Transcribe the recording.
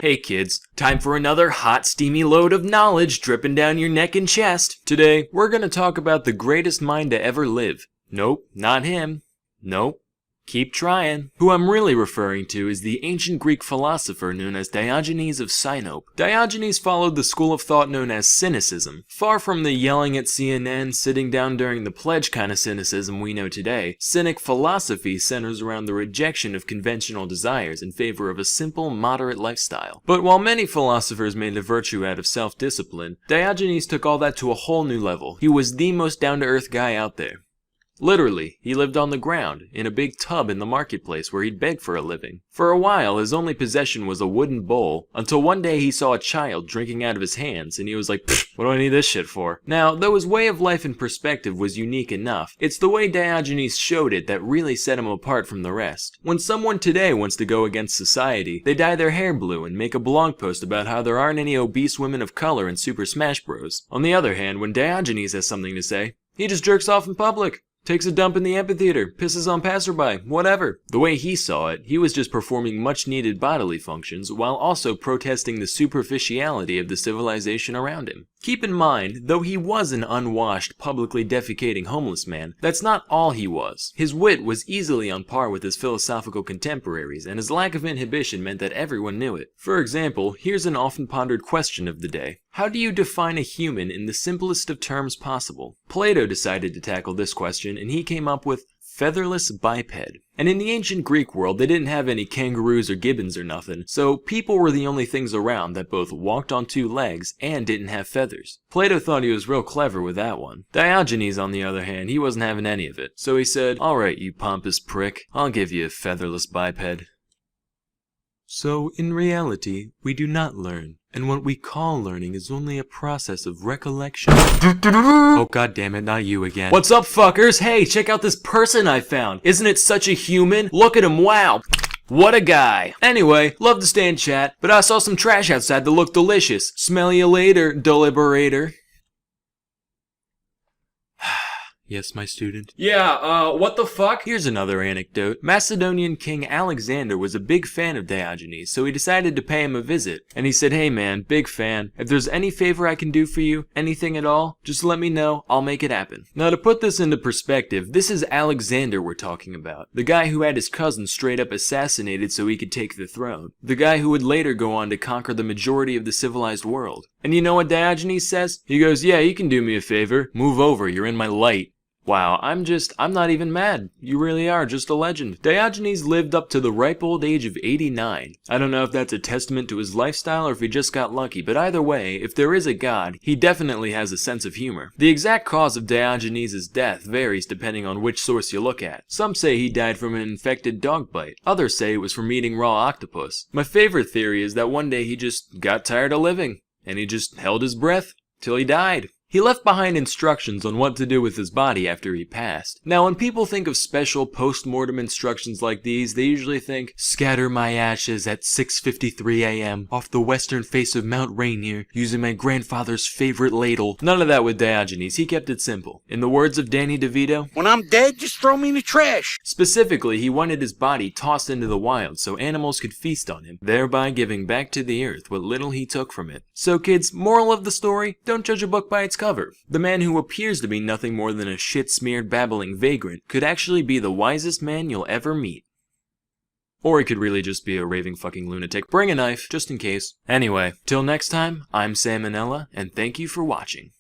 Hey kids, time for another hot steamy load of knowledge dripping down your neck and chest. Today, we're gonna talk about the greatest mind to ever live. Nope, not him. Nope. Keep trying. Who I'm really referring to is the ancient Greek philosopher known as Diogenes of Sinope. Diogenes followed the school of thought known as cynicism. Far from the yelling at CNN, sitting down during the pledge kind of cynicism we know today, cynic philosophy centers around the rejection of conventional desires in favor of a simple, moderate lifestyle. But while many philosophers made a virtue out of self-discipline, Diogenes took all that to a whole new level. He was the most down-to-earth guy out there. Literally, he lived on the ground, in a big tub in the marketplace where he'd beg for a living. For a while, his only possession was a wooden bowl, until one day he saw a child drinking out of his hands, and he was like, what do I need this shit for? Now, though his way of life and perspective was unique enough, it's the way Diogenes showed it that really set him apart from the rest. When someone today wants to go against society, they dye their hair blue and make a blog post about how there aren't any obese women of color in Super Smash Bros. On the other hand, when Diogenes has something to say, he just jerks off in public. Takes a dump in the amphitheater, pisses on passerby, whatever. The way he saw it, he was just performing much needed bodily functions while also protesting the superficiality of the civilization around him. Keep in mind, though he was an unwashed, publicly defecating homeless man, that's not all he was. His wit was easily on par with his philosophical contemporaries, and his lack of inhibition meant that everyone knew it. For example, here's an often pondered question of the day. How do you define a human in the simplest of terms possible? Plato decided to tackle this question, and he came up with featherless biped. And in the ancient Greek world, they didn't have any kangaroos or gibbons or nothing, so people were the only things around that both walked on two legs and didn't have feathers. Plato thought he was real clever with that one. Diogenes, on the other hand, he wasn't having any of it, so he said, alright you pompous prick, I'll give you a featherless biped. So, in reality, we do not learn, and what we call learning is only a process of recollection. Oh goddammit, not you again. What's up, fuckers? Hey, check out this person I found. Isn't it such a human? Look at him, wow. What a guy. Anyway, love to stay and chat, but I saw some trash outside that looked delicious. Smell you later, deliberator. Yes, my student? Yeah, what the fuck? Here's another anecdote. Macedonian King Alexander was a big fan of Diogenes, so he decided to pay him a visit. And he said, hey man, big fan. If there's any favor I can do for you, anything at all, just let me know, I'll make it happen. Now to put this into perspective, this is Alexander we're talking about. The guy who had his cousin straight up assassinated so he could take the throne. The guy who would later go on to conquer the majority of the civilized world. And you know what Diogenes says? He goes, yeah, you can do me a favor. Move over, you're in my light. Wow, I'm not even mad. You really are just a legend. Diogenes lived up to the ripe old age of 89. I don't know if that's a testament to his lifestyle or if he just got lucky, but either way, if there is a god, he definitely has a sense of humor. The exact cause of Diogenes' death varies depending on which source you look at. Some say he died from an infected dog bite. Others say it was from eating raw octopus. My favorite theory is that one day he just got tired of living, and he just held his breath till he died. He left behind instructions on what to do with his body after he passed. Now, when people think of special post-mortem instructions like these, they usually think, scatter my ashes at 6:53 a.m. off the western face of Mount Rainier using my grandfather's favorite ladle. None of that with Diogenes. He kept it simple. In the words of Danny DeVito, when I'm dead, just throw me in the trash. Specifically, he wanted his body tossed into the wild so animals could feast on him, thereby giving back to the earth what little he took from it. So kids, moral of the story, don't judge a book by its cover. The man who appears to be nothing more than a shit-smeared babbling vagrant could actually be the wisest man you'll ever meet. Or he could really just be a raving fucking lunatic. Bring a knife, just in case. Anyway, till next time, I'm Salmonella, and thank you for watching.